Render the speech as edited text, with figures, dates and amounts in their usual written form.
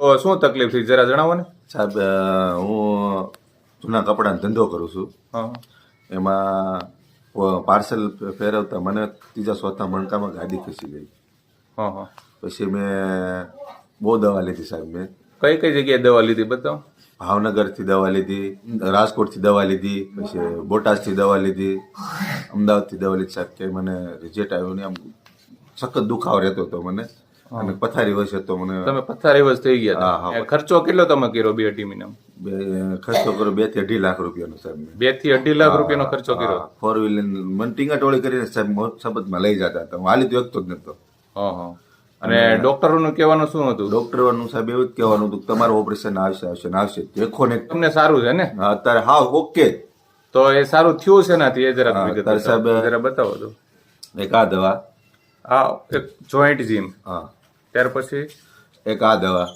તો શું તકલીફ થઈ જરા જણાવો ને. સાહેબ હું જૂના કપડાનો ધંધો કરું છું. હા એમાં પાર્સલ ફેરવતા મને ત્રીજા ચોથા મણકામાં ગાડી ખસી ગઈ. હા હા. પછી મેં બહુ દવા લીધી સાહેબ. મેં કઈ કઈ જગ્યાએ દવા લીધી બતાવો. ભાવનગરથી દવા લીધી, રાજકોટથી દવા લીધી, પછી બોટાદથી દવા લીધી, અમદાવાદથી દવા લીધી સાહેબ. કે મને રિઝલ્ટ આવ્યું ને આમ સખત દુખાવો રહેતો હતો મને અને પથારી વસે તો મને. તમે પથારી વસ થઈ ગયા હા, હતા. હા. એ ખર્ચો કેટલો તમે કર્યો બે ટીમીનો? ખર્ચો કર્યો 2 થી 2.5 લાખ રૂપિયાનો સાહેબ. 2 થી 2.5 લાખ રૂપિયાનો ખર્ચો કર્યો. 4 વ્હીલર મને ટીંગાટોળી કરીને સાહેબ મોહબ્બતમાં લઈ જતા હતા. હું હાલી તો એકતો જ નતો. હા હા. અને ડોક્ટરોનું કહેવાનું શું હતું? ડોક્ટરનું સાહેબ એવું જ કહેવાનું હતું કે તમારું ઓપરેશન આવશે ને આવશે. દેખો ને તમને સારું છે ને? અત્યારે હા ઓકે. તો એ સારું થયું છે નાથી એ જરાક હા, વિગત તારે સાહેબ જરા બતાવો તો. એક આ દવા, આ એક જોઈન્ટ જીમ, હા ત્યાર પછી એક આ દવા,